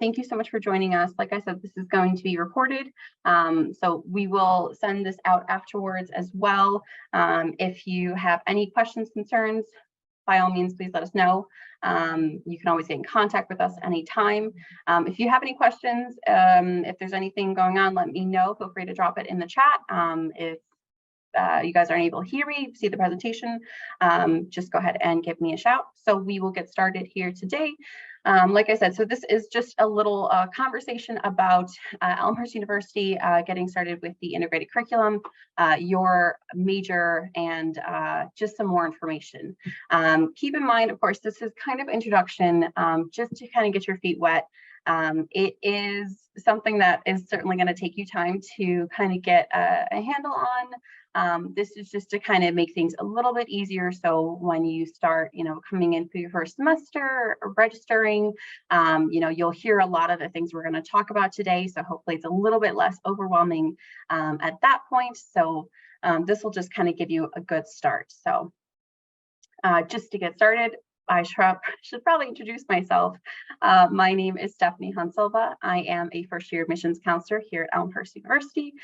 Thank you so much for joining us. Like I said, this is going to be recorded, so we will send this out afterwards as well. If you have any questions, concerns, by all means, please let us know. You can always get in contact with us anytime. If you have any questions, if there's anything going on, let me know. Feel free to drop it in the chat. If you guys aren't able to hear me, see the presentation, just go ahead and give me a shout. So we will get started here today. Like I said, so this is just a little conversation about Elmhurst University getting started with the integrated curriculum, your major, and just some more information. Keep in mind, of course, this is kind of introduction, just to kind of get your feet wet. It is something that is certainly going to take you time to kind of get a handle on. This is just to kind of make things a little bit easier. So when you start, coming in for your first semester or registering, you'll hear a lot of the things we're going to talk about today. So hopefully it's a little bit less overwhelming at that point. So this will just kind of give you a good start. So just to get started, I should probably introduce myself. My name is Stephanie Hahn-Silva. I am a first-year admissions counselor here at Elmhurst University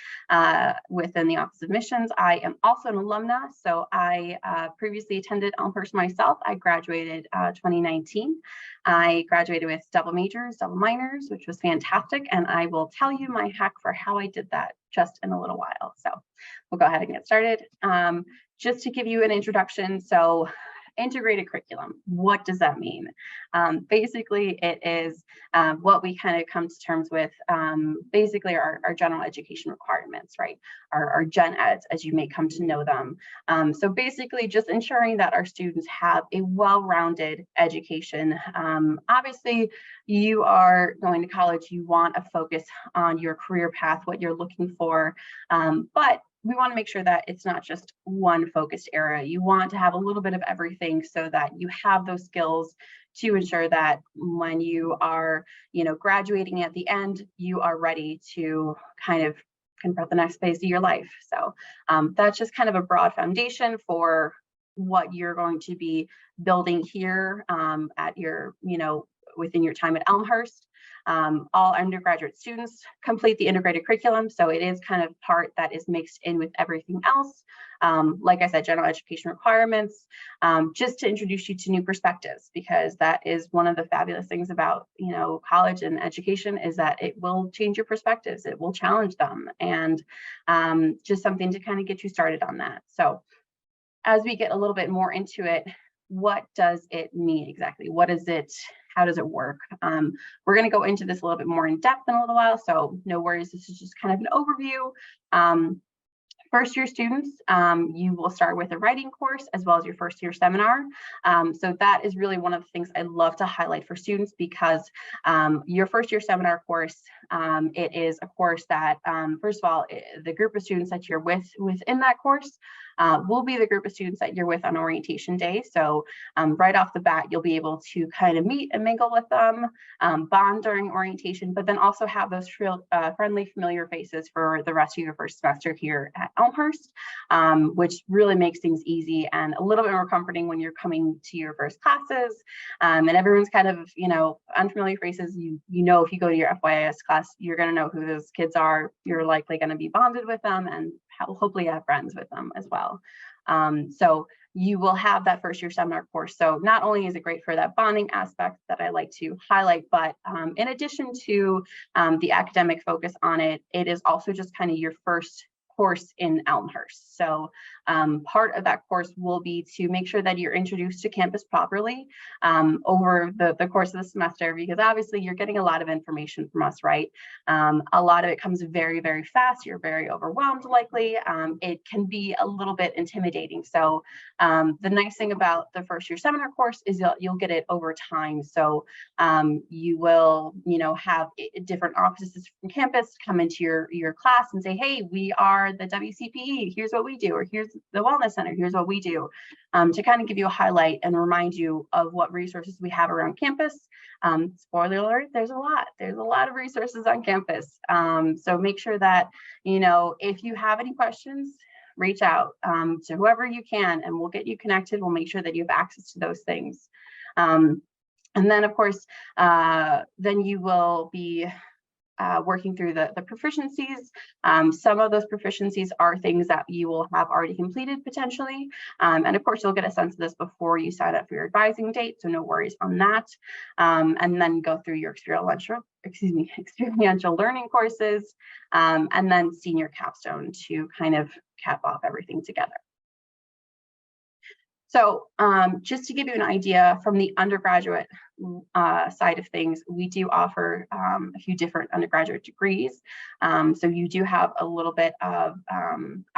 within the Office of Admissions. I am also an alumna, so I previously attended Elmhurst myself. I graduated 2019. I graduated with double majors, double minors, which was fantastic, and I will tell you my hack for how I did that just in a little while. So we'll go ahead and get started. Just to give you an introduction, so integrated curriculum, what does that mean? Basically, it is what we kind of come to terms with, basically our general education requirements, right? Our gen eds, as you may come to know them. So basically just ensuring that our students have a well-rounded education. Obviously, you are going to college, you want a focus on your career path, what you're looking for, but we want to make sure that it's not just one focused area. You want to have a little bit of everything so that you have those skills to ensure that when you are, graduating at the end, you are ready to kind of confront the next phase of your life. So that's just kind of a broad foundation for what you're going to be building here at your, within your time at Elmhurst. All undergraduate students complete the integrated curriculum, so it is kind of part that is mixed in with everything else. Like I said, general education requirements, just to introduce you to new perspectives, because that is one of the fabulous things about college and education, is that it will change your perspectives, it will challenge them, and just something to kind of get you started on that. So as we get a little bit more into it, what does it mean exactly? What is it? How does it work? We're going to go into this a little bit more in depth in a little while, so no worries. This is just kind of an overview. First year students, you will start with a writing course as well as your first year seminar. So that is really one of the things I love to highlight for students, because your first year seminar course, it is a course that, first of all, the group of students that you're within that course will be the group of students that you're with on orientation day. So right off the bat, you'll be able to kind of meet and mingle with them, bond during orientation, but then also have those friendly, familiar faces for the rest of your first semester here at Elmhurst, which really makes things easy and a little bit more comforting when you're coming to your first classes, and everyone's kind of, unfamiliar faces. If you go to your FYIS class, you're going to know who those kids are. You're likely going to be bonded with them and hopefully have friends with them as well. So you will have that first year seminar course. So not only is it great for that bonding aspect that I like to highlight, but in addition to the academic focus on it, it is also just kind of your first course in Elmhurst. So part of that course will be to make sure that you're introduced to campus properly over the course of the semester, because obviously you're getting a lot of information from us, right? A lot of it comes very, very fast. You're very overwhelmed likely. It can be a little bit intimidating. So the nice thing about the first year seminar course is you'll get it over time. So you will, have different offices from campus come into your class and say, hey, we are the WCPE, here's what we do, or here's the Wellness Center, here's what we do, to kind of give you a highlight and remind you of what resources we have around campus. Spoiler alert, there's a lot of resources on campus. So make sure that, if you have any questions, reach out to whoever you can, and we'll get you connected. We'll make sure that you have access to those things. And then, of course, then you will be working through the proficiencies. Some of those proficiencies are things that you will have already completed potentially. And of course, you'll get a sense of this before you sign up for your advising date, so no worries on that. And then go through your experiential learning courses, and then senior capstone to kind of cap off everything together. So just to give you an idea from the undergraduate side of things, we do offer a few different undergraduate degrees. So you do have a little bit of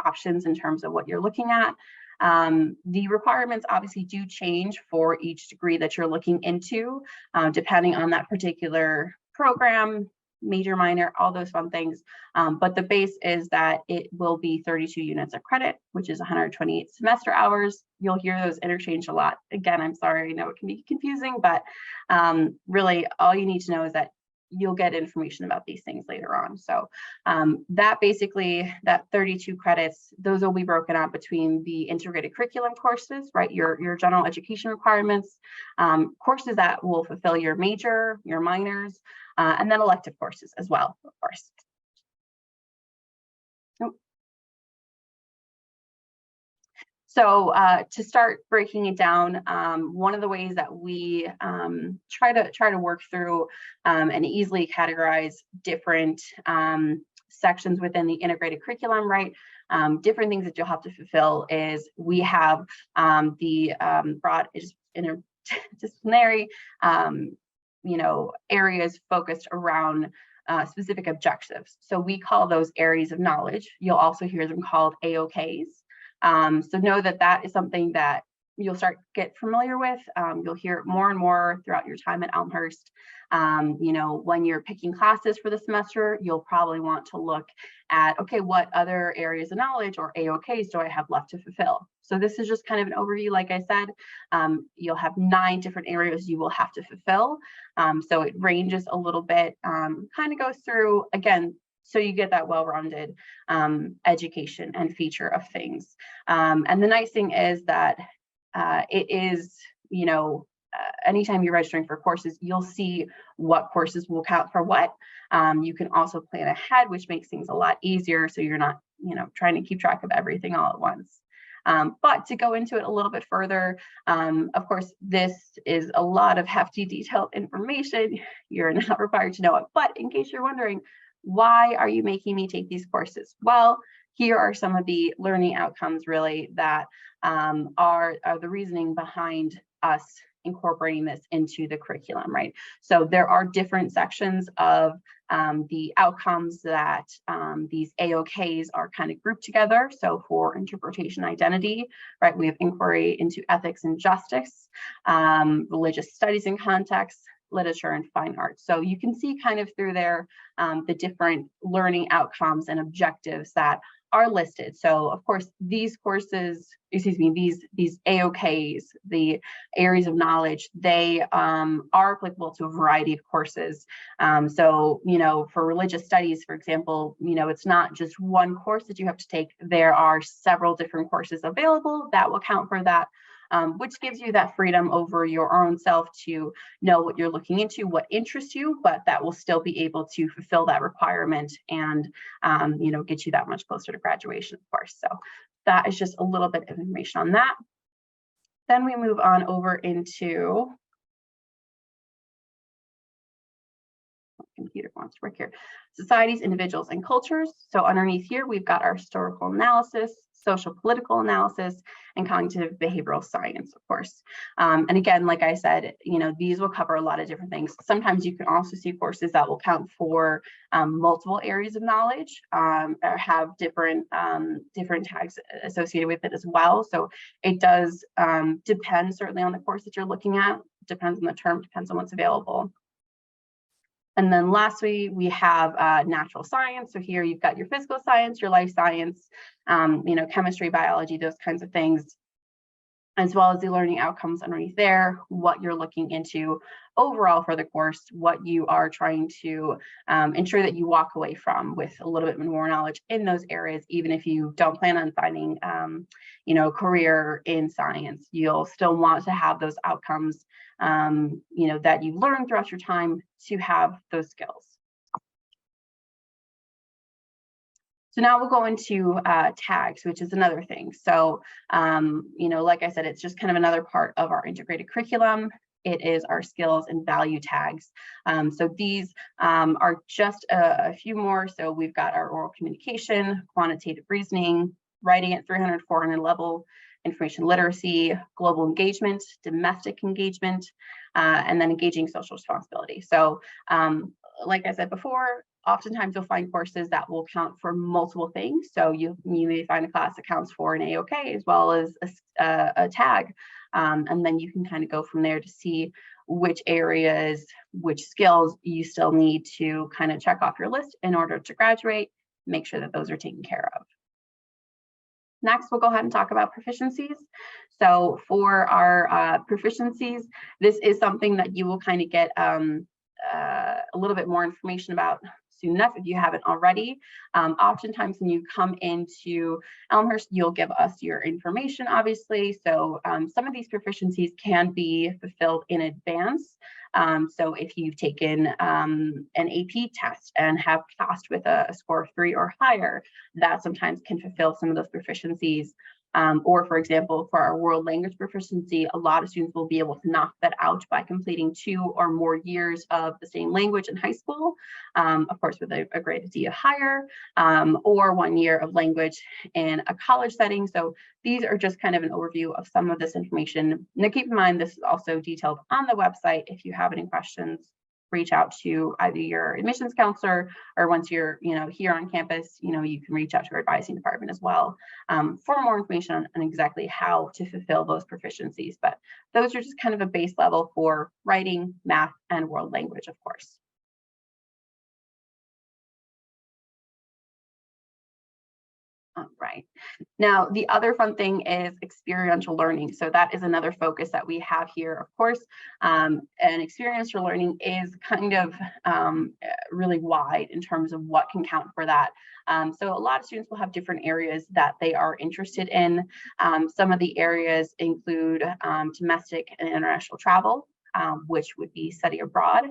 options in terms of what you're looking at. The requirements obviously do change for each degree that you're looking into, depending on that particular program, major, minor, all those fun things. But the base is that it will be 32 units of credit, which is 128 semester hours. You'll hear those interchanged a lot. Again, I'm sorry, I know it can be confusing, but really all you need to know is that you'll get information about these things later on. So that basically, that 32 credits, those will be broken out between the integrated curriculum courses, right? Your general education requirements, courses that will fulfill your major, your minors, and then elective courses as well, of course. So to start breaking it down, one of the ways that we try to work through and easily categorize different sections within the integrated curriculum, right? Different things that you'll have to fulfill is we have the broad interdisciplinary, areas focused around specific objectives. So we call those areas of knowledge. You'll also hear them called AOKs. So know that that is something that you'll start to get familiar with. You'll hear it more and more throughout your time at Elmhurst. When you're picking classes for the semester, you'll probably want to look at, okay, what other areas of knowledge or AOKs do I have left to fulfill? So this is just kind of an overview. Like I said, you'll have 9 different areas you will have to fulfill. So it ranges a little bit, kind of goes through, again, so you get that well-rounded education and feature of things. And the nice thing is that it is, anytime you're registering for courses, you'll see what courses will count for what. You can also plan ahead, which makes things a lot easier. So you're not, trying to keep track of everything all at once. But to go into it a little bit further, of course, this is a lot of hefty, detailed information. You're not required to know it. But in case you're wondering, why are you making me take these courses? Well, here are some of the learning outcomes really that are the reasoning behind us incorporating this into the curriculum, right? So there are different sections of the outcomes that these AOKs are kind of grouped together. So for interpretation identity, right, we have inquiry into ethics and justice, religious studies and context, literature, and fine arts. So you can see kind of through there the different learning outcomes and objectives that are listed. So of course, these courses, these AOKs, the areas of knowledge, they are applicable to a variety of courses. So, for religious studies, for example, it's not just one course that you have to take. There are several different courses available that will count for that. Which gives you that freedom over your own self to know what you're looking into, what interests you, but that will still be able to fulfill that requirement and, get you that much closer to graduation, of course. So that is just a little bit of information on that. Then we move on over into, computer wants to work here, societies, individuals, and cultures. So underneath here, we've got our historical analysis, social political analysis, and cognitive behavioral science, of course. And again, like I said, these will cover a lot of different things. Sometimes you can also see courses that will count for multiple areas of knowledge or have different tags associated with it as well. So it does depend certainly on the course that you're looking at, depends on the term, depends on what's available. And then lastly, we have natural science. So here you've got your physical science, your life science, chemistry, biology, those kinds of things. as well as the learning outcomes underneath there, what you're looking into overall for the course, what you are trying to ensure that you walk away from with a little bit more knowledge in those areas, even if you don't plan on finding, career in science. You'll still want to have those outcomes, that you learn throughout your time to have those skills. So now we'll go into tags, which is another thing. So, like I said, it's just kind of another part of our integrated curriculum. It is our skills and value tags. So these are just a few more. So we've got our oral communication, quantitative reasoning, writing at 300, 400 level, information literacy, global engagement, domestic engagement, and then engaging social responsibility. So like I said before, oftentimes you'll find courses that will count for multiple things. So you may find a class that counts for an AOK as well as a tag. And then you can kind of go from there to see which areas, which skills you still need to kind of check off your list in order to graduate, make sure that those are taken care of. Next, we'll go ahead and talk about proficiencies. So for our proficiencies, this is something that you will kind of get a little bit more information about soon enough if you haven't already. Oftentimes when you come into Elmhurst, you'll give us your information, obviously. So some of these proficiencies can be fulfilled in advance. So if you've taken an AP test and have passed with a score of 3 or higher, that sometimes can fulfill some of those proficiencies. Or for example, for our world language proficiency, a lot of students will be able to knock that out by completing 2 or more years of the same language in high school, of course, with a grade of D or higher, or 1 year of language in a college setting. So these are just kind of an overview of some of this information. Now keep in mind, this is also detailed on the website. If you have any questions, reach out to either your admissions counselor, or once you're here on campus, you can reach out to our advising department as well for more information on exactly how to fulfill those proficiencies. But those are just kind of a base level for writing, math, and world language, of course. All right. Now, the other fun thing is experiential learning. So that is another focus that we have here, of course. And experiential learning is kind of really wide in terms of what can count for that. So a lot of students will have different areas that they are interested in. Some of the areas include domestic and international travel, which would be study abroad,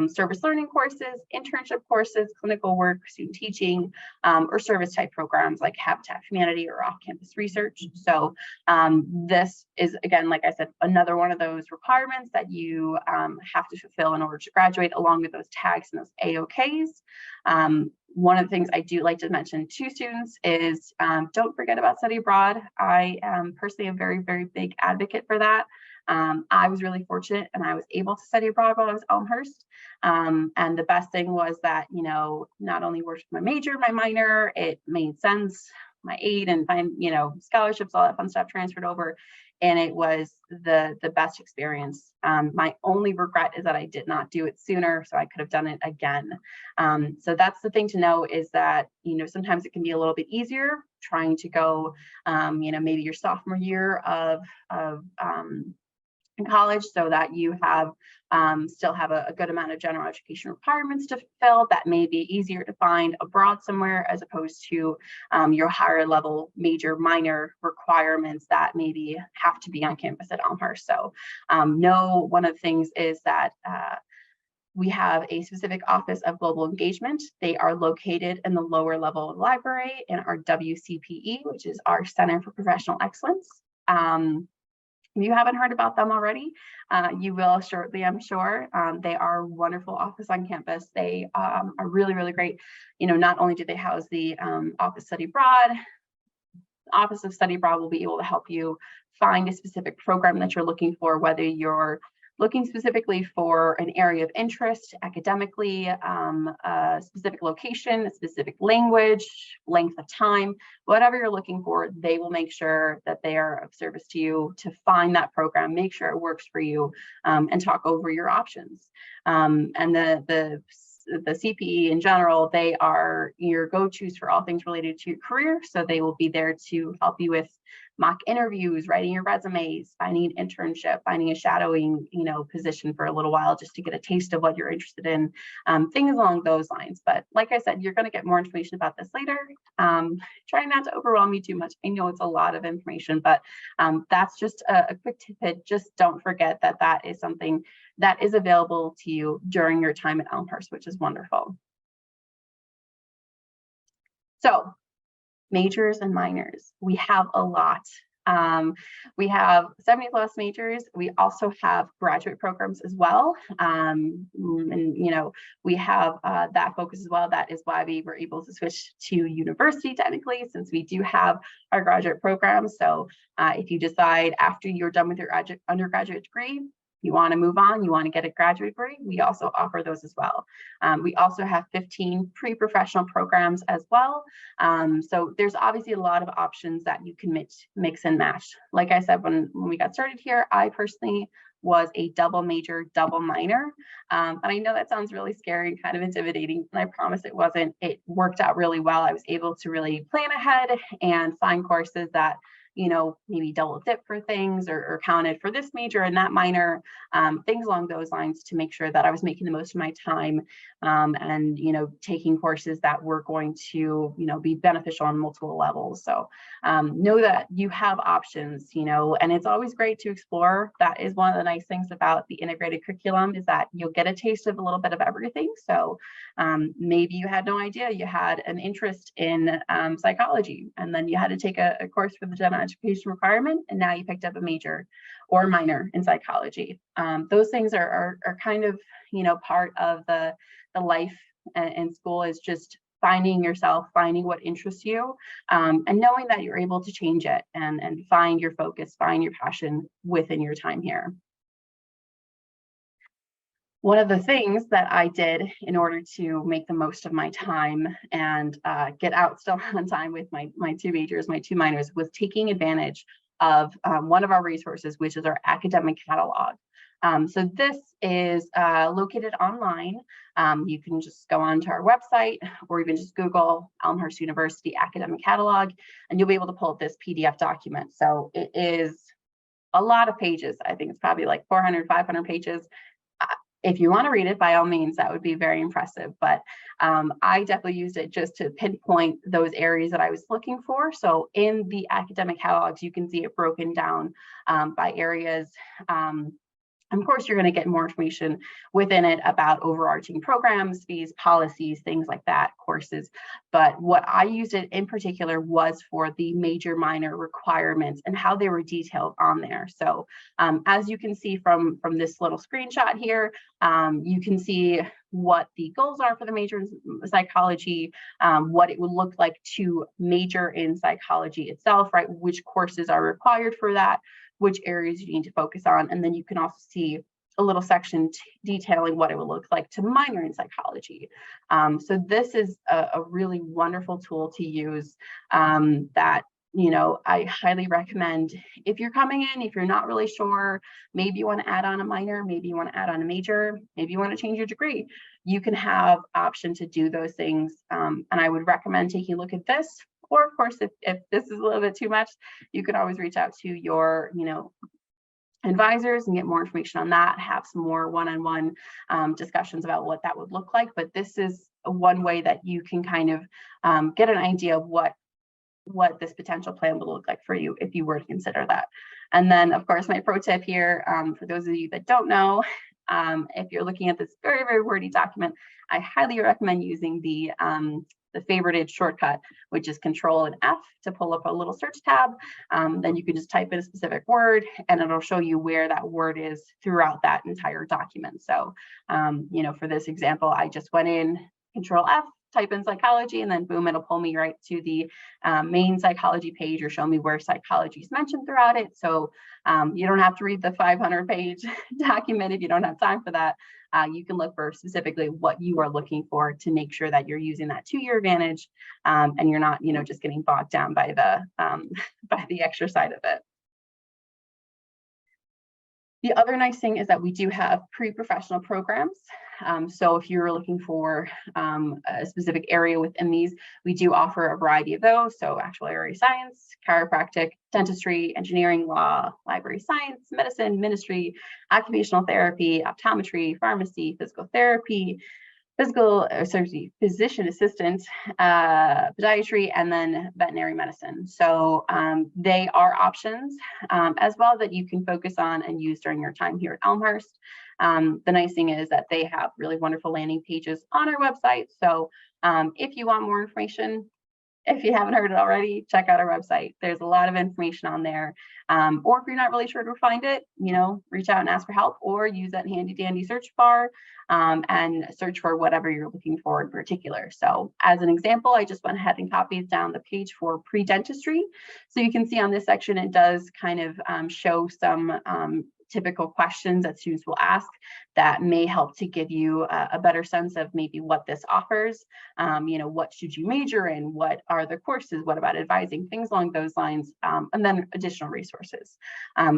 service learning courses, internship courses, clinical work, student teaching, or service type programs like Habitat Humanity or off-campus research. So this is, again, like I said, another one of those requirements that you have to fulfill in order to graduate, along with those tags and those AOKs. One of the things I do like to mention to students is don't forget about study abroad. I am personally a very, very big advocate for that. I was really fortunate and I was able to study abroad while I was at Elmhurst. And the best thing was that, not only worked with my major, my minor, it made sense, my aid and scholarships, all that fun stuff transferred over. And it was the best experience. My only regret is that I did not do it sooner, so I could have done it again. So that's the thing to know, is that, sometimes it can be a little bit easier trying to go, maybe your sophomore year of in college, so that you have still have a good amount of general education requirements to fulfill that may be easier to find abroad somewhere, as opposed to your higher level major minor requirements that maybe have to be on campus at Elmhurst. So one of the things is that we have a specific office of global engagement. They are located in the lower level library in our WCPE, which is our Center for Professional Excellence. If you haven't heard about them already, you will shortly, I'm sure. They are a wonderful office on campus. They are really, really great. Not only do they house the Office Study Abroad, the Office of Study Abroad will be able to help you find a specific program that you're looking for, whether you're looking specifically for an area of interest academically, a specific location, a specific language, length of time, whatever you're looking for, they will make sure that they are of service to you to find that program, make sure it works for you, and talk over your options. And the CPE in general, they are your go-tos for all things related to your career. So they will be there to help you with mock interviews, writing your resumes, finding an internship, finding a shadowing, position for a little while just to get a taste of what you're interested in, things along those lines. But like I said, you're going to get more information about this later. Try not to overwhelm you too much. I know it's a lot of information, but that's just a quick tidbit. Just don't forget that that is something that is available to you during your time at Elmhurst, which is wonderful. So majors and minors, we have a lot. We have 70 plus majors. We also have graduate programs as well. And we have that focus as well. That is why we were able to switch to university technically, since we do have our graduate programs. So if you decide after you're done with your undergraduate degree, you want to move on, you want to get a graduate degree, we also offer those as well. We also have 15 pre-professional programs as well. So there's obviously a lot of options that you can mix and match. Like I said, when we got started here, I personally was a double major, double minor. And I know that sounds really scary and kind of intimidating, and I promise it wasn't. It worked out really well. I was able to really plan ahead and find courses that maybe double dip for things or counted for this major and that minor, things along those lines to make sure that I was making the most of my time and, taking courses that were going to, be beneficial on multiple levels. So know that you have options, and it's always great to explore. That is one of the nice things about the integrated curriculum is that you'll get a taste of a little bit of everything. So maybe you had no idea you had an interest in psychology, and then you had to take a course for the general education requirement, and now you picked up a major or minor in psychology. Those things are kind of, part of the life in school, is just finding yourself, finding what interests you, and knowing that you're able to change it and find your focus, find your passion within your time here. One of the things that I did in order to make the most of my time and get out still on time with my two majors, my two minors, was taking advantage of one of our resources, which is our academic catalog. So this is located online. You can just go onto our website or even just Google Elmhurst University Academic Catalog, and you'll be able to pull up this PDF document. So it is a lot of pages. I think it's probably like 400, 500 pages. If you want to read it, by all means, that would be very impressive. But I definitely used it just to pinpoint those areas that I was looking for. So in the academic catalogs, you can see it broken down by areas. Of course, you're going to get more information within it about overarching programs, fees, policies, things like that, courses. But what I used it in particular was for the major minor requirements and how they were detailed on there. So as you can see from this little screenshot here, you can see what the goals are for the major in psychology, what it would look like to major in psychology itself, right? Which courses are required for that, which areas you need to focus on. And then you can also see a little section detailing what it would look like to minor in psychology. So this is a really wonderful tool to use that, I highly recommend if you're coming in, if you're not really sure, maybe you want to add on a minor, maybe you want to add on a major, maybe you want to change your degree. You can have option to do those things. And I would recommend taking a look at this. Or of course, if this is a little bit too much, you can always reach out to your, advisors and get more information on that, have some more one-on-one discussions about what that would look like. But this is one way that you can kind of get an idea of what this potential plan would look like for you if you were to consider that. And then, of course, my pro tip here, for those of you that don't know, if you're looking at this very, very wordy document, I highly recommend using the favorited shortcut, which is Control and F to pull up a little search tab. Then you can just type in a specific word and it'll show you where that word is throughout that entire document. So, for this example, I just went in Control F, type in psychology, and then boom, it'll pull me right to the main psychology page or show me where psychology is mentioned throughout it. So you don't have to read the 500-page document if you don't have time for that. You can look for specifically what you are looking for to make sure that you're using that to your advantage and you're not, just getting bogged down by the extra side of it. The other nice thing is that we do have pre-professional programs. So if you're looking for a specific area within these, we do offer a variety of those. So actuarial science, chiropractic, dentistry, engineering, law, library science, medicine, ministry, occupational therapy, optometry, pharmacy, physical therapy, physician assistant, podiatry, and then veterinary medicine. So they are options as well that you can focus on and use during your time here at Elmhurst. The nice thing is that they have really wonderful landing pages on our website. So if you want more information, if you haven't heard it already, check out our website. There's a lot of information on there. Or if you're not really sure to find it, reach out and ask for help, or use that handy dandy search bar and search for whatever you're looking for in particular. So as an example, I just went ahead and copied down the page for pre-dentistry. So you can see on this section, it does kind of show some typical questions that students will ask that may help to give you a better sense of maybe what this offers. What should you major in? What are the courses? What about advising? Things along those lines, and then additional resources.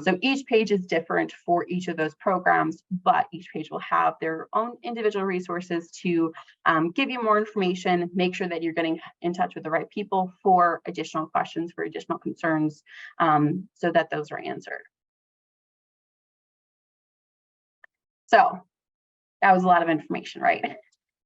So each page is different for each of those programs, but each page will have their own individual resources to give you more information, make sure that you're getting in touch with the right people for additional questions, for additional concerns, so that those are answered. So that was a lot of information, right?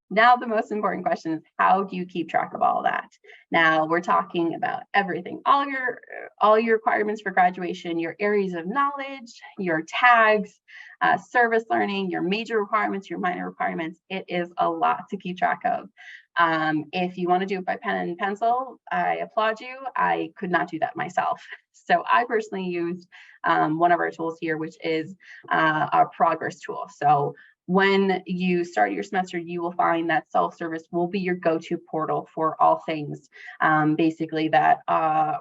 Now, the most important question is, how do you keep track of all of that? Now, we're talking about everything, all your requirements for graduation, your areas of knowledge, your tags, service learning, your major requirements, your minor requirements. It is a lot to keep track of. If you want to do it by pen and pencil, I applaud you. I could not do that myself. So I personally used one of our tools here, which is our progress tool. So when you start your semester, you will find that self-service will be your go-to portal for all things, basically that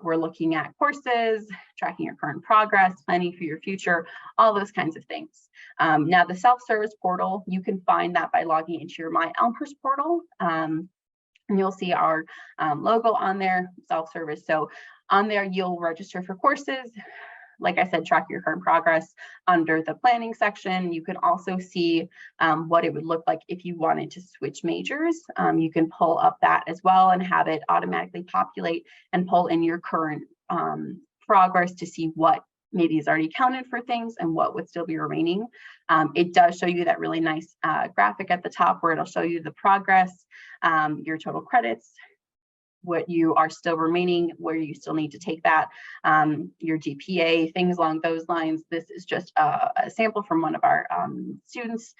we're looking at courses, tracking your current progress, planning for your future, all those kinds of things. Now, the self-service portal, you can find that by logging into your My Elmhurst portal. And you'll see our logo on there, self-service. So on there, you'll register for courses. Like I said, track your current progress under the planning section. You can also see what it would look like if you wanted to switch majors. You can pull up that as well and have it automatically populate and pull in your current progress to see what maybe is already counted for things and what would still be remaining. It does show you that really nice graphic at the top where it'll show you the progress, your total credits, what you are still remaining, where you still need to take that, your GPA, things along those lines. This is just a sample from one of our students,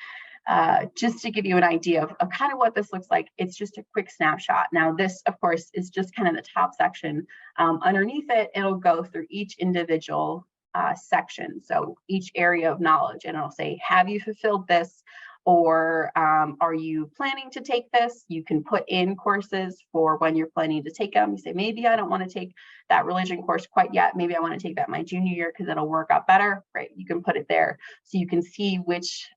just to give you an idea of kind of what this looks like. It's just a quick snapshot. Now, this, of course, is just kind of the top section. Underneath it, it'll go through each individual section. So each area of knowledge, and it'll say, have you fulfilled this? Or are you planning to take this? You can put in courses for when you're planning to take them. You say, maybe I don't want to take that religion course quite yet. Maybe I want to take that my junior year because it'll work out better. Great, you can put it there. So you can see which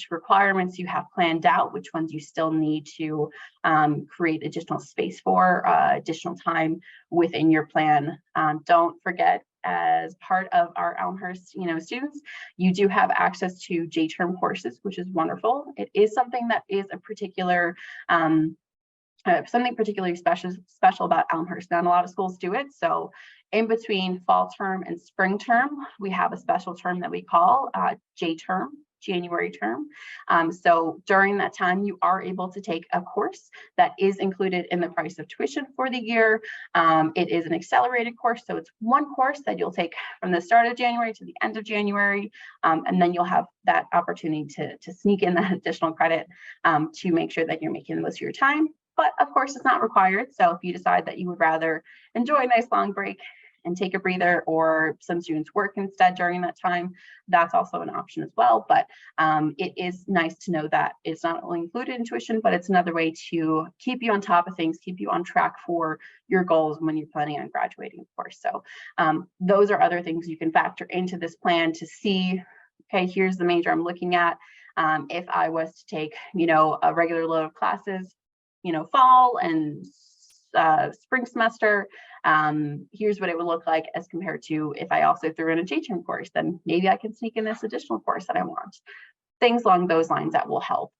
requirements you have planned out, which ones you still need to create additional space for, additional time within your plan. Don't forget, as part of our Elmhurst, students, you do have access to J-term courses, which is wonderful. It is something that is a particular, something particularly special about Elmhurst. Not a lot of schools do it. So in between fall term and spring term, we have a special term that we call J-term, January term. So during that time, you are able to take a course that is included in the price of tuition for the year. It is an accelerated course, so it's one course that you'll take from the start of January to the end of January, and then you'll have that opportunity to sneak in that additional credit to make sure that you're making the most of your time. But of course, it's not required. So if you decide that you would rather enjoy a nice long break and take a breather, or some students work instead during that time, that's also an option as well. But it is nice to know that it's not only included in tuition, but it's another way to keep you on top of things, keep you on track for your goals when you're planning on graduating, of course. So those are other things you can factor into this plan to see, okay, here's the major I'm looking at. If I was to take, a regular load of classes, fall and spring semester, Here's what it would look like as compared to if I also threw in a J-term course, then maybe I can sneak in this additional course that I want. Things along those lines that will help.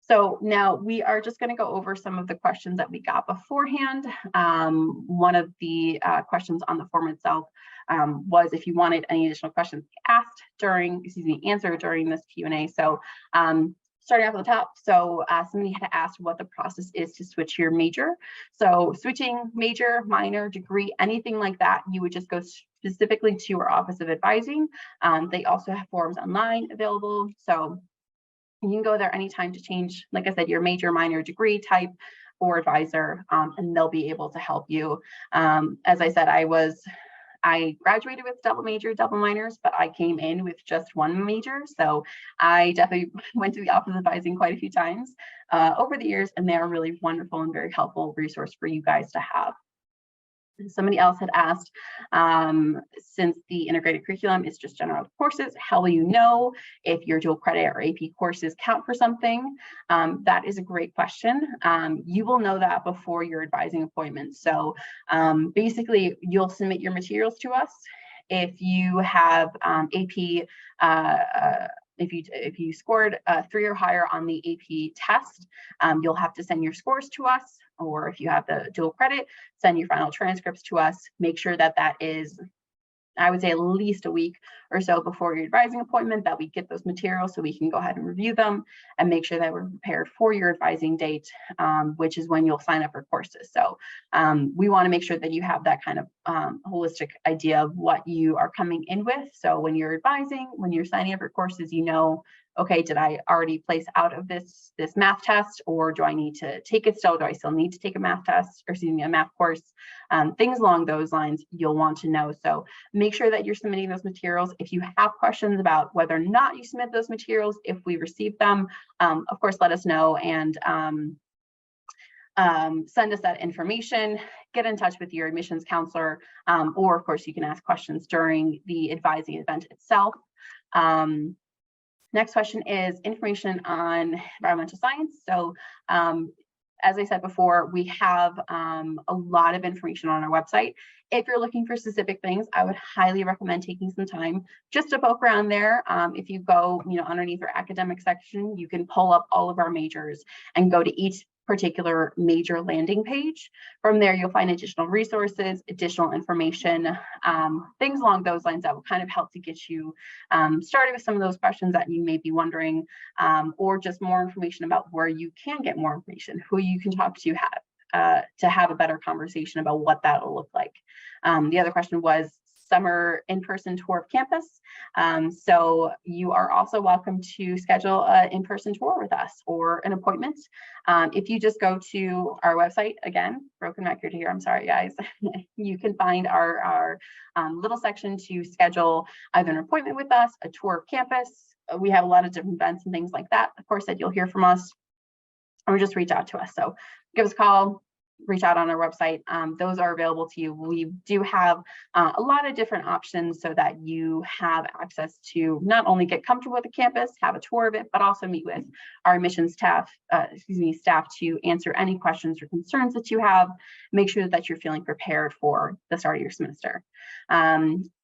So now we are just going to go over some of the questions that we got beforehand. One of the questions on the form itself was if you wanted any additional questions asked during, answered during this Q&A. So starting off at the top, so somebody had asked what the process is to switch your major. So switching major, minor, degree, anything like that, you would just go specifically to our Office of Advising. They also have forms online available. So you can go there anytime to change, like I said, your major, minor, degree type or advisor, and they'll be able to help you. As I said, I graduated with double major, double minors, but I came in with just one major. So I definitely went to the Office of Advising quite a few times over the years, and they're a really wonderful and very helpful resource for you guys to have. Somebody else had asked, since the integrated curriculum is just general courses, how will you know if your dual credit or AP courses count for something? That is a great question. You will know that before your advising appointment. So basically, you'll submit your materials to us. If you have AP, if you scored 3 or higher on the AP test, you'll have to send your scores to us, or if you have the dual credit, send your final transcripts to us. Make sure that that is, I would say, at least a week or so before your advising appointment, that we get those materials so we can go ahead and review them and make sure that we're prepared for your advising date, which is when you'll sign up for courses. So we want to make sure that you have that kind of holistic idea of what you are coming in with. So when you're advising, when you're signing up for courses, you know, okay, did I already place out of this math test, or do I need to take it still? Do I still need to take a math test, or excuse me, a math course? Things along those lines you'll want to know. So make sure that you're submitting those materials. If you have questions about whether or not you submit those materials, if we receive them, of course, let us know and send us that information. Get in touch with your admissions counselor, or of course, you can ask questions during the advising event itself. Next question is information on environmental science. So as I said before, we have a lot of information on our website. If you're looking for specific things, I would highly recommend taking some time just to poke around there. If you go, underneath our academic section, you can pull up all of our majors and go to each particular major landing page. From there, you'll find additional resources, additional information, things along those lines that will kind of help to get you started with some of those questions that you may be wondering, or just more information about where you can get more information, who you can talk to have a better conversation about what that will look like. The other question was summer in-person tour of campus. So you are also welcome to schedule an in-person tour with us or an appointment. If you just go to our website, again, broken record here, I'm sorry guys, you can find our little section to schedule either an appointment with us, a tour of campus. We have a lot of different events and things like that, of course, that you'll hear from us, or just reach out to us. So give us a call, reach out on our website. Those are available to you. We do have a lot of different options so that you have access to not only get comfortable with the campus, have a tour of it, but also meet with our admissions staff to answer any questions or concerns that you have. Make sure that you're feeling prepared for the start of your semester.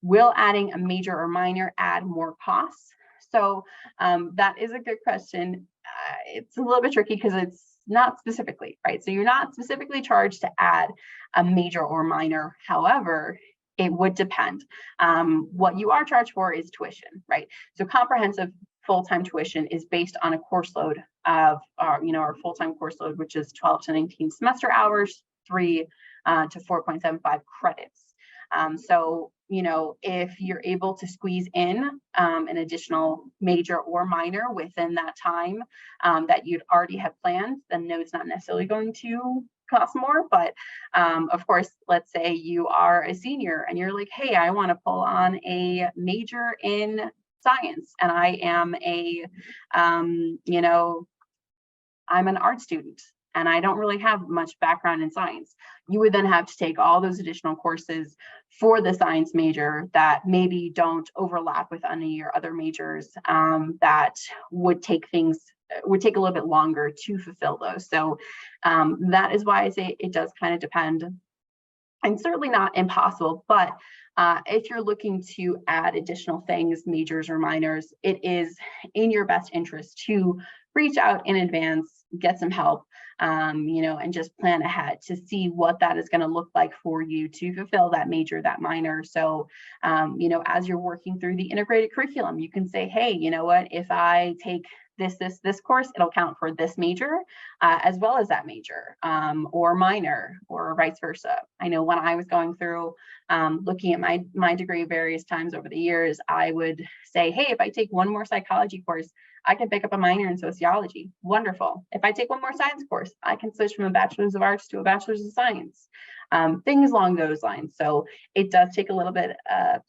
Will adding a major or minor add more costs? So that is a good question. It's a little bit tricky because it's not specifically, right? So you're not specifically charged to add a major or minor. However, it would depend. What you are charged for is tuition, right? So comprehensive full-time tuition is based on a course load of our full-time course load, which is 12 to 19 semester hours, 3 to 4.75 credits. So, if you're able to squeeze in an additional major or minor within that time that you'd already have planned, then no, it's not necessarily going to cost more. But of course, let's say you are a senior and you're like, hey, I want to pull on a major in science, and I am I'm an art student, and I don't really have much background in science. You would then have to take all those additional courses for the science major that maybe don't overlap with any of your other majors that would take things would take a little bit longer to fulfill those. So that is why I say it does kind of depend, and certainly not impossible, but if you're looking to add additional things, majors or minors, it is in your best interest to reach out in advance, get some help, and just plan ahead to see what that is going to look like for you to fulfill that major, that minor. So, as you're working through the integrated curriculum, you can say, hey, you know what, if I take this course, it'll count for this major as well as that major or minor, or vice versa. I know when I was going through looking at my degree various times over the years, I would say, hey, if I take one more psychology course, I can pick up a minor in sociology. Wonderful. If I take one more science course, I can switch from a bachelor's of arts to a bachelor's of science. Things along those lines. So it does take a little bit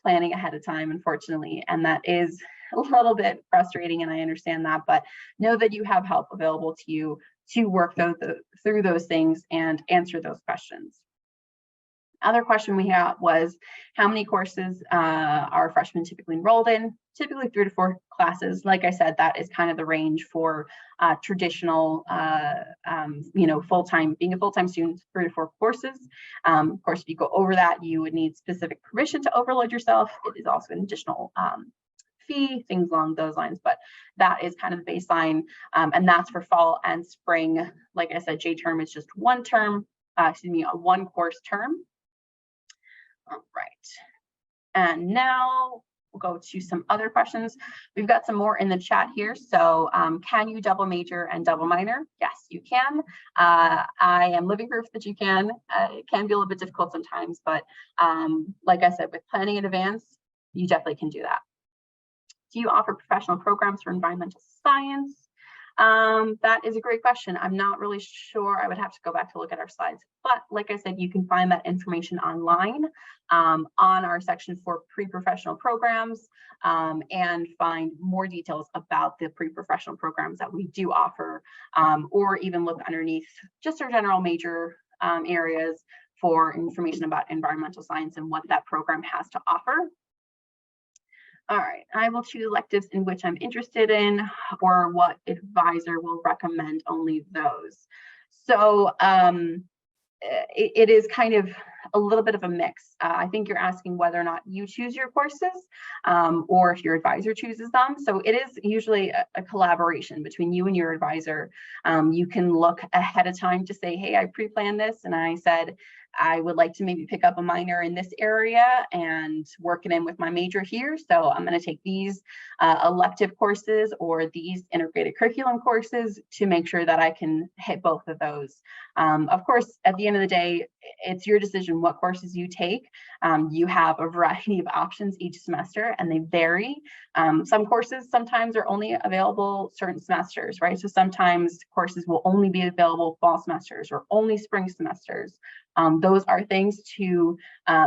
planning ahead of time, unfortunately, and that is a little bit frustrating, and I understand that, but know that you have help available to you to work through those things and answer those questions. Other question we got was, how many courses are freshmen typically enrolled in? Typically 3 to 4 classes. Like I said, that is kind of the range for traditional, full-time, being a full-time student, 3 to 4 courses. Of course, if you go over that, you would need specific permission to overload yourself. It is also an additional fee, things along those lines, but that is kind of the baseline, and that's for fall and spring. Like I said, J term is just one term, a one course term. All right, and now we'll go to some other questions. We've got some more in the chat here. So can you double major and double minor? Yes, you can. I am living proof that you can. It can be a little bit difficult sometimes, but like I said, with planning in advance, you definitely can do that. Do you offer professional programs for environmental science? That is a great question. I'm not really sure. I would have to go back to look at our slides. But like I said, you can find that information online on our section for pre-professional programs and find more details about the pre-professional programs that we do offer, or even look underneath just our general major areas for information about environmental science and what that program has to offer. All right, I will choose electives in which I'm interested in, or what advisor will recommend only those. So it is kind of a little bit of a mix. I think you're asking whether or not you choose your courses or if your advisor chooses them. So it is usually a collaboration between you and your advisor. You can look ahead of time to say, hey, I pre-planned this and I said, I would like to maybe pick up a minor in this area and work it in with my major here. So I'm going to take these elective courses or these integrated curriculum courses to make sure that I can hit both of those. Of course, at the end of the day, it's your decision what courses you take. You have a variety of options each semester and they vary. Some courses sometimes are only available certain semesters, right? So sometimes courses will only be available fall semesters or only spring semesters. Those are things to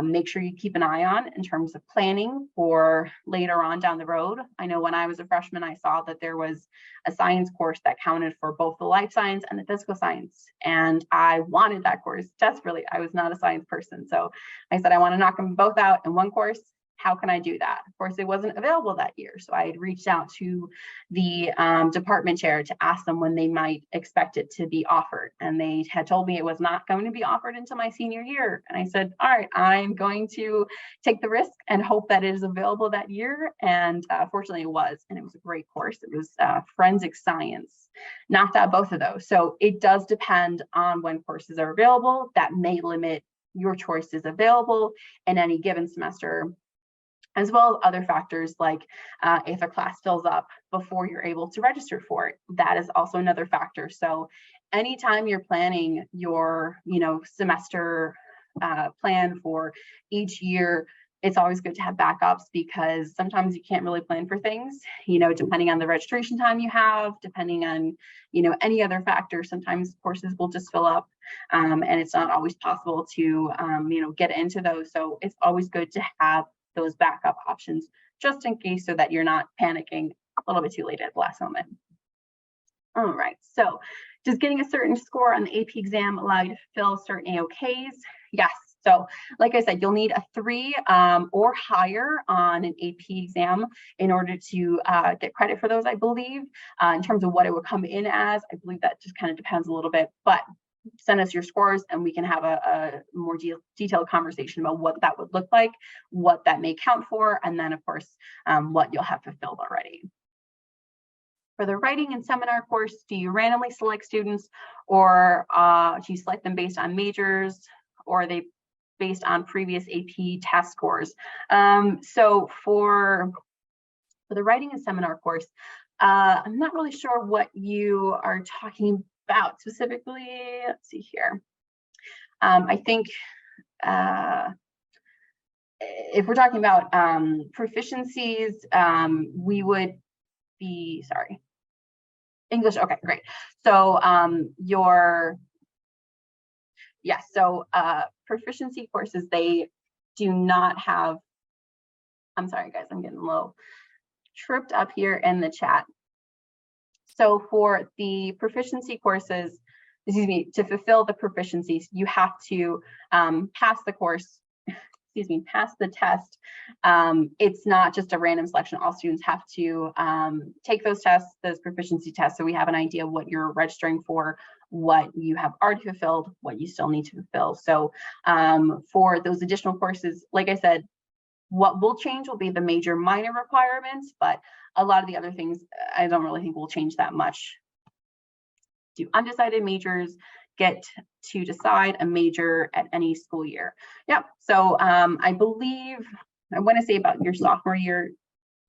make sure you keep an eye on in terms of planning for later on down the road. I know when I was a freshman, I saw that there was a science course that counted for both the life science and the physical science. And I wanted that course desperately. I was not a science person. So I said, I want to knock them both out in one course. How can I do that? Of course, it wasn't available that year. So I had reached out to the department chair to ask them when they might expect it to be offered. And they had told me it was not going to be offered until my senior year. And I said, all right, I'm going to take the risk and hope that it is available that year. And fortunately it was, and it was a great course. It was forensic science. Knocked out both of those. So it does depend on when courses are available. That may limit your choices available in any given semester, as well as other factors like if a class fills up before you're able to register for it. That is also another factor. So anytime you're planning your semester plan for each year, it's always good to have backups, because sometimes you can't really plan for things, depending on the registration time you have, depending on, any other factor. Sometimes courses will just fill up and it's not always possible to, get into those. So it's always good to have those backup options just in case, so that you're not panicking a little bit too late at the last moment. All right, so does getting a certain score on the AP exam allow you to fill certain AOKs? Yes. So like I said, you'll need a 3 or higher on an AP exam in order to get credit for those, I believe. In terms of what it would come in as, I believe that just kind of depends a little bit, but send us your scores and we can have a more detailed conversation about what that would look like, what that may count for, and then of course, what you'll have fulfilled already. For the writing and seminar course, do you randomly select students, or do you select them based on majors, or are they based on previous AP test scores? So for the writing and seminar course, I'm not really sure what you are talking about specifically. Let's see here. I think if we're talking about proficiencies, we would be, sorry, English. Okay, great. So so proficiency courses, they do not have, I'm sorry guys, I'm getting a little tripped up here in the chat. So for the proficiency courses, excuse me, to fulfill the proficiencies, you have to pass the course, excuse me, pass the test. It's not just a random selection. All students have to take those tests, those proficiency tests, so we have an idea of what you're registering for, what you have already fulfilled, what you still need to fulfill. So for those additional courses, like I said, what will change will be the major minor requirements, but a lot of the other things I don't really think will change that much. Do undecided majors get to decide a major at any school year? Yeah, so I believe, I want to say about your sophomore year,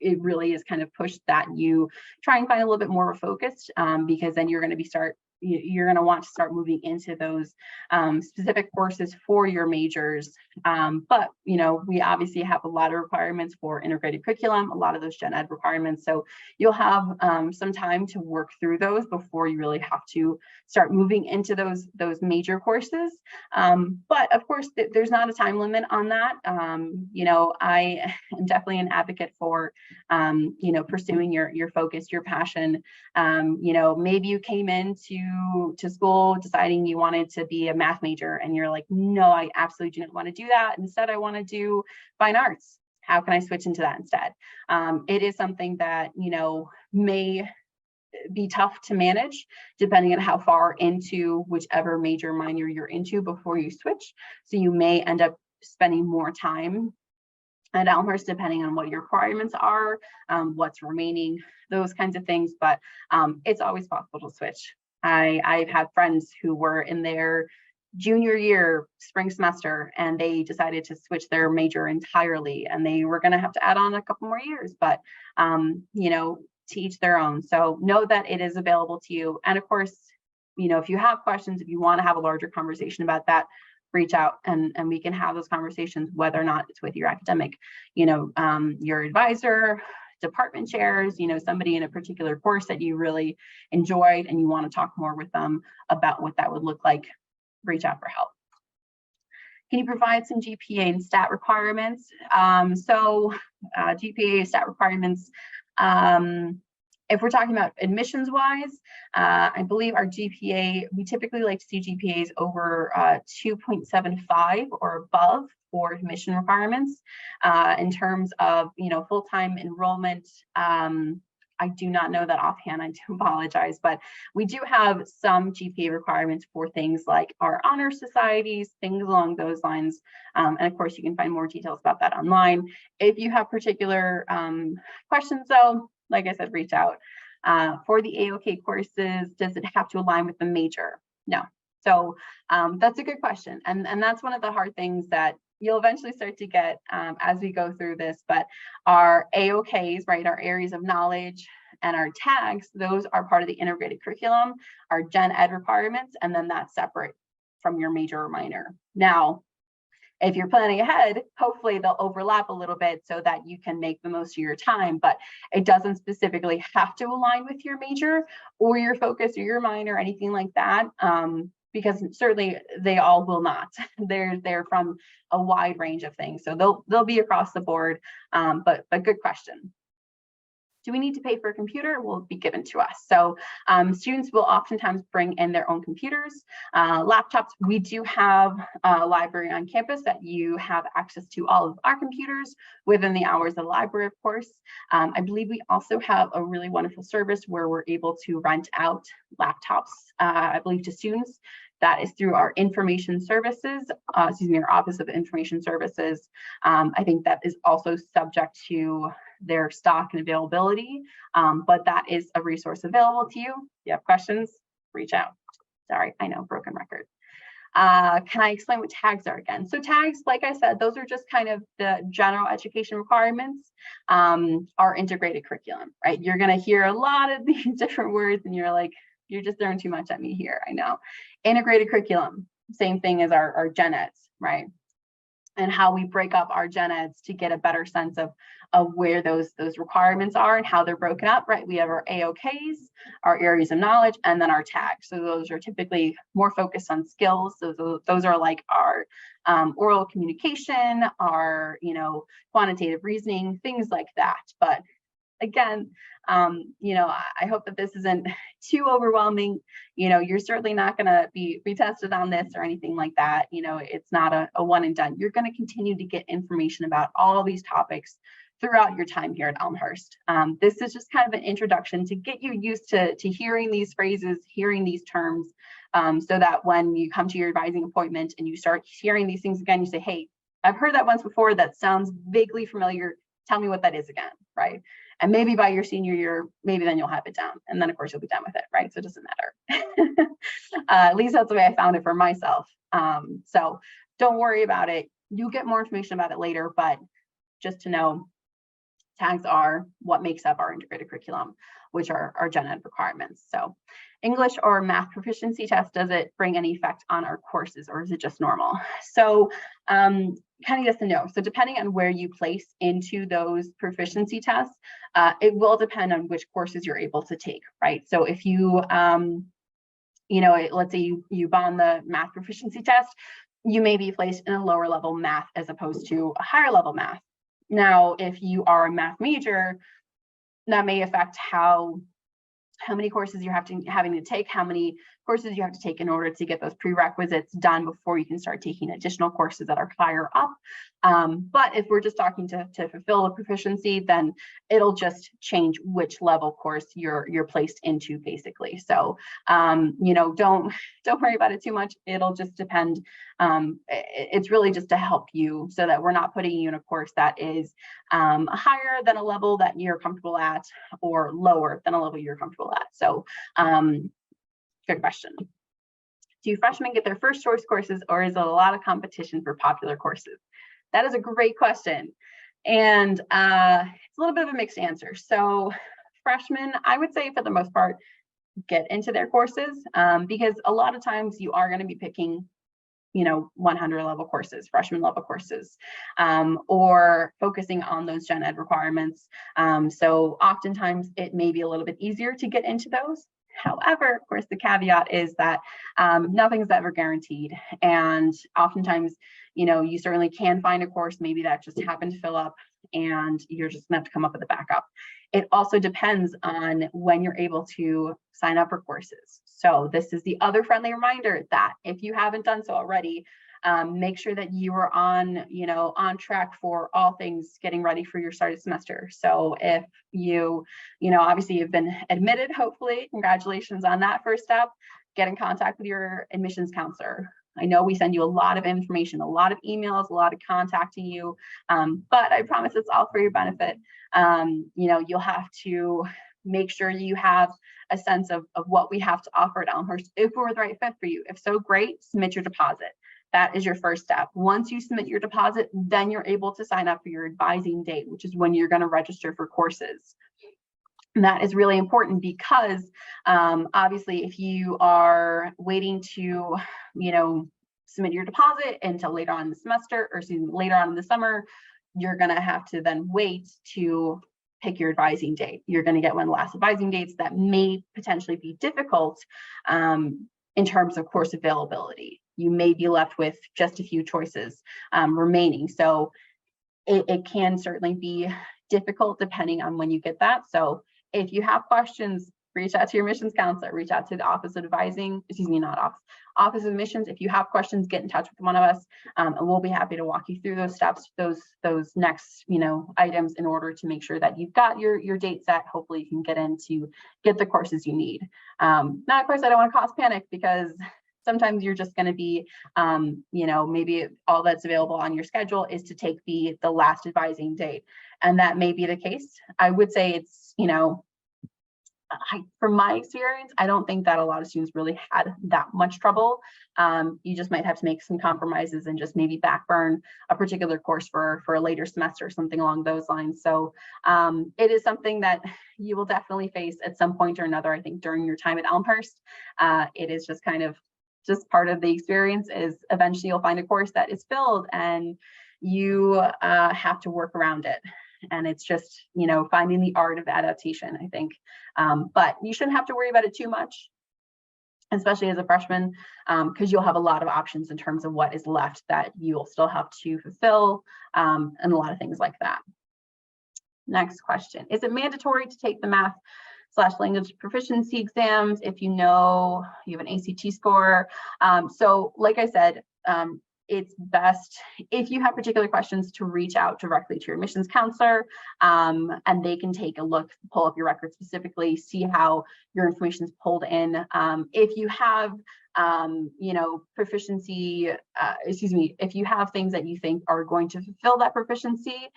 it really is kind of pushed that you try and find a little bit more of a focus, because then you're going to want to start moving into those specific courses for your majors. But, you know, we obviously have a lot of requirements for integrated curriculum, a lot of those gen ed requirements. So you'll have some time to work through those before you really have to start moving into those major courses. But of course, there's not a time limit on that. You know, I am definitely an advocate for, you know, pursuing your focus, your passion. You know, maybe you came into school deciding you wanted to be a math major and you're like, no, I absolutely do not want to do that. Instead, I want to do fine arts. How can I switch into that instead? It is something that, you know, may be tough to manage depending on how far into whichever major minor you're into before you switch. So you may end up spending more time at Elmhurst, depending on what your requirements are, what's remaining, those kinds of things, but it's always possible to switch. I've had friends who were in their junior year spring semester and they decided to switch their major entirely, and they were going to have to add on a couple more years, but you know, to each their own. So know that it is available to you. And of course, you know, if you have questions, if you want to have a larger conversation about that, reach out and we can have those conversations, whether or not it's with your academic, you know, your advisor, department chairs, you know, somebody in a particular course that you really enjoyed and you want to talk more with them about what that would look like. Reach out for help. Can you provide some GPA and stat requirements? GPA stat requirements, if we're talking about admissions wise, I believe our GPA, we typically like to see GPAs over 2.75 or above for admission requirements. In terms of, you know, full-time enrollment, I do not know that offhand, I do apologize, but we do have some GPA requirements for things like our honor societies, things along those lines. And of course, you can find more details about that online. If you have particular questions though, like I said, reach out. For the AOK courses, does it have to align with the major? No. So that's a good question. And that's one of the hard things that you'll eventually start to get as we go through this, but our AOKs, right, our areas of knowledge and our tags, those are part of the integrated curriculum, our gen ed requirements, and then that's separate from your major or minor. Now, if you're planning ahead, hopefully they'll overlap a little bit so that you can make the most of your time, but it doesn't specifically have to align with your major or your focus or your minor or anything like that. Because certainly they all will not. They're from a wide range of things, so they'll be across the board. But good question. Do we need to pay for a computer? It will be given to us. So students will oftentimes bring in their own computers, laptops. We do have a library on campus that you have access to all of our computers within the hours of the library, of course. I believe we also have a really wonderful service where we're able to rent out laptops, I believe, to students. That is through our information services, our Office of Information Services. I think that is also subject to their stock and availability, but that is a resource available to you. If you have questions, reach out. Sorry, I know, broken record. Can I explain what tags are again? So tags, like I said, those are just kind of the general education requirements, our integrated curriculum, right? You're gonna hear a lot of these different words and you're like, you're just throwing too much at me here, I know. Integrated curriculum, same thing as our gen eds, right? And how we break up our gen eds to get a better sense of where those requirements are and how they're broken up, right? We have our AOKs, our areas of knowledge, and then our tags. So those are typically more focused on skills. So those are like our oral communication, our quantitative reasoning, things like that. But again, I hope that this isn't too overwhelming. You're certainly not going to be retested on this or anything like that. It's not a one and done. You're going to continue to get information about all these topics throughout your time here at Elmhurst. This is just kind of an introduction to get you used to hearing these phrases, hearing these terms, so that when you come to your advising appointment and you start hearing these things again, you say, hey, I've heard that once before. That sounds vaguely familiar. Tell me what that is again, right? And maybe by your senior year, maybe then you'll have it down. And then of course you'll be done with it, right? So it doesn't matter. At least that's the way I found it for myself. So don't worry about it. You'll get more information about it later, but just to know, tags are what makes up our integrated curriculum, which are our gen ed requirements. So English or math proficiency test, does it bring any effect on our courses or is it just normal? So kind of yes and no. So depending on where you place into those proficiency tests, it will depend on which courses you're able to take, right? So if you, let's say you bond the math proficiency test, you may be placed in a lower level math as opposed to a higher level math. Now, if you are a math major, that may affect how many courses you're having to take, how many courses you have to take in order to get those prerequisites done before you can start taking additional courses that are higher up. But if we're just talking to fulfill a proficiency, then it'll just change which level course you're placed into, basically. So don't worry about it too much. It'll just depend. It's really just to help you so that we're not putting you in a course that is higher than a level that you're comfortable at or lower than a level you're comfortable at. So good question. Do freshmen get their first choice courses or is it a lot of competition for popular courses? That is a great question. And it's a little bit of a mixed answer. So freshmen, I would say for the most part, get into their courses because a lot of times you are going to be picking 100 level courses, freshman level courses, or focusing on those gen ed requirements. So oftentimes it may be a little bit easier to get into those. However, of course, the caveat is that nothing's ever guaranteed. And oftentimes, you certainly can find a course maybe that just happened to fill up and you're just gonna have to come up with a backup. It also depends on when you're able to sign up for courses. So this is the other friendly reminder that if you haven't done so already, make sure that you are on track for all things getting ready for your started semester. So if obviously you've been admitted, hopefully, congratulations on that first step, get in contact with your admissions counselor. I know we send you a lot of information, a lot of emails, a lot of contacting you, but I promise it's all for your benefit. You'll have to make sure you have a sense of what we have to offer at Elmhurst if we're the right fit for you. If so, great, submit your deposit. That is your first step. Once you submit your deposit, then you're able to sign up for your advising date, which is when you're going to register for courses. And that is really important because obviously if you are waiting to, submit your deposit until later on in the semester or later on in the summer, you're going to have to then wait to pick your advising date. You're going to get one of the last advising dates that may potentially be difficult in terms of course availability. You may be left with just a few choices remaining. So it can certainly be difficult depending on when you get that. So if you have questions, reach out to your admissions counselor, reach out to the Office of Advising, excuse me, not Office, Office of Admissions. If you have questions, get in touch with one of us, and we'll be happy to walk you through those steps, those next, items in order to make sure that you've got your date set. Hopefully you can get in to get the courses you need. Now, of course, I don't want to cause panic, because sometimes you're just going to be, maybe all that's available on your schedule is to take the last advising date. And that may be the case. I would say it's, from my experience, I don't think that a lot of students really had that much trouble. You just might have to make some compromises and just maybe backburn a particular course for a later semester or something along those lines. So it is something that you will definitely face at some point or another, I think, during your time at Elmhurst. It is just kind of part of the experience. Is eventually you'll find a course that is filled and you have to work around it. And it's just, finding the art of adaptation, I think. But you shouldn't have to worry about it too much, especially as a freshman, because you'll have a lot of options in terms of what is left that you'll still have to fulfill, and a lot of things like that. Next question. Is it mandatory to take the math/language proficiency exams if you know you have an ACT score? So like I said, it's best if you have particular questions to reach out directly to your admissions counselor, and they can take a look, pull up your record specifically, see how your information is pulled in. If you have, proficiency, if you have things that you think are going to fulfill that proficiency,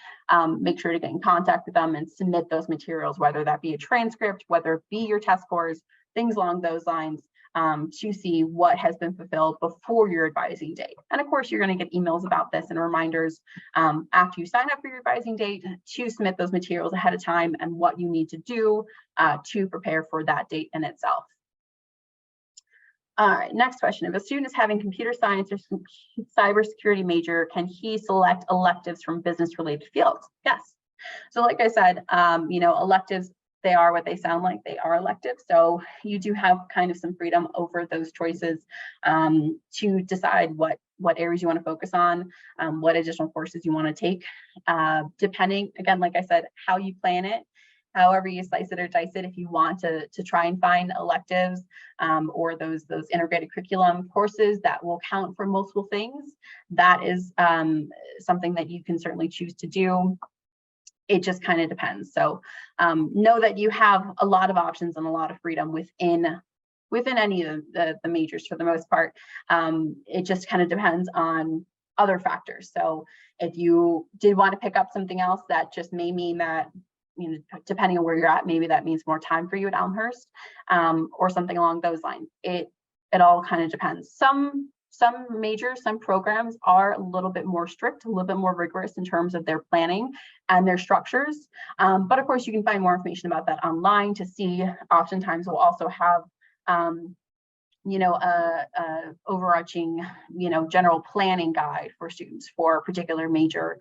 make sure to get in contact with them and submit those materials, whether that be a transcript, whether it be your test scores, things along those lines. To see what has been fulfilled before your advising date. And of course, you're going to get emails about this and reminders after you sign up for your advising date to submit those materials ahead of time and what you need to do to prepare for that date in itself. All right, next question. If a student is having computer science or cybersecurity major, can he select electives from business-related fields? Yes. So like I said, electives, they are what they sound like. They are elective. So you do have kind of some freedom over those choices to decide what areas you want to focus on, what additional courses you want to take, depending, again, like I said, how you plan it, however you slice it or dice it. If you want to try and find electives or those integrated curriculum courses that will count for multiple things, that is something that you can certainly choose to do. It just kind of depends. So know that you have a lot of options and a lot of freedom within any of the majors for the most part. It just kind of depends on other factors. So if you did want to pick up something else, that just may mean that, depending on where you're at, maybe that means more time for you at Elmhurst, or something along those lines. It all kind of depends. Some majors, some programs are a little bit more strict, a little bit more rigorous in terms of their planning and their structures. But of course, you can find more information about that online to see. Oftentimes we'll also have, overarching, general planning guide for students for a particular major.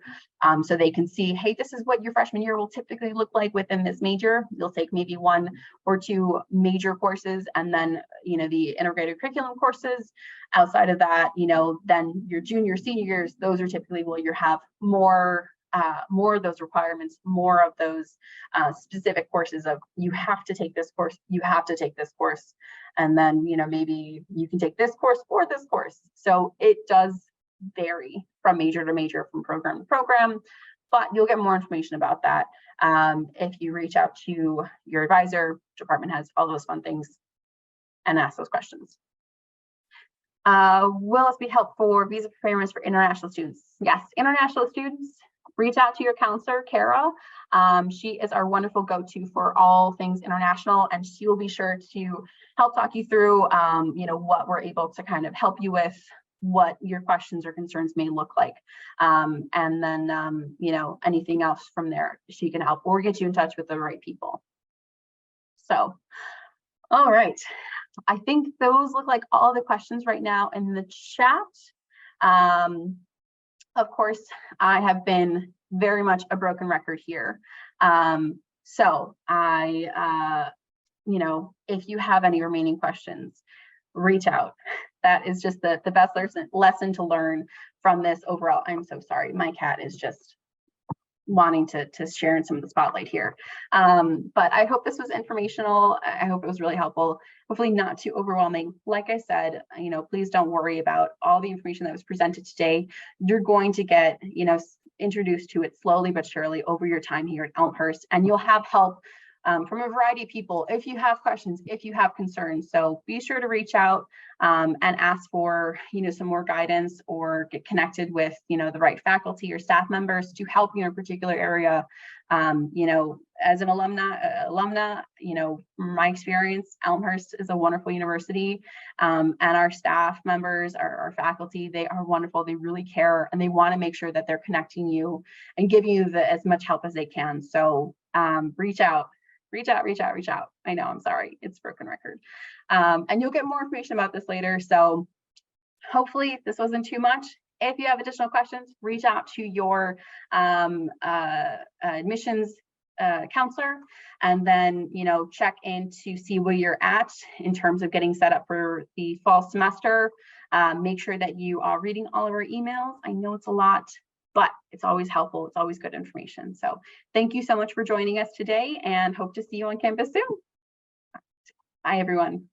So they can see, hey, this is what your freshman year will typically look like within this major. You'll take maybe 1 or 2 major courses and then, the integrated curriculum courses. Outside of that, then your junior, senior years, those are typically where you have more of those requirements, more of those specific courses of you have to take this course, you have to take this course, and then maybe you can take this course or this course. So it does vary from major to major, from program to program, but you'll get more information about that if you reach out to your advisor, department heads, all those fun things, and ask those questions. Will this be helpful for visa prepayments for international students? Yes, international students, reach out to your counselor, Kara. She is our wonderful go-to for all things international, and she will be sure to help talk you through, what we're able to kind of help you with, what your questions or concerns may look like. And then, anything else from there, she can help or get you in touch with the right people. So, all right. I think those look like all the questions right now in the chat. Of course, I have been very much a broken record here. So I, if you have any remaining questions, reach out. That is just the best lesson to learn from this overall. I'm so sorry. My cat is just wanting to share in some of the spotlight here. But I hope this was informational. I hope it was really helpful. Hopefully not too overwhelming. Like I said, please don't worry about all the information that was presented today. You're going to get, introduced to it slowly but surely over your time here at Elmhurst, and you'll have help from a variety of people if you have questions, if you have concerns. So be sure to reach out and ask for some more guidance, or get connected with the right faculty or staff members to help you in a particular area. As an alumna, from my experience, Elmhurst is a wonderful university, and our staff members, our faculty, they are wonderful. They really care, and they want to make sure that they're connecting you and giving you as much help as they can. So reach out. I know, I'm sorry, it's a broken record. And you'll get more information about this later. So hopefully this wasn't too much. If you have additional questions, reach out to your admissions counselor, and then check in to see where you're at in terms of getting set up for the fall semester. Make sure that you are reading all of our emails. I know it's a lot, but it's always helpful. It's always good information. So thank you so much for joining us today, and hope to see you on campus soon. Bye, everyone.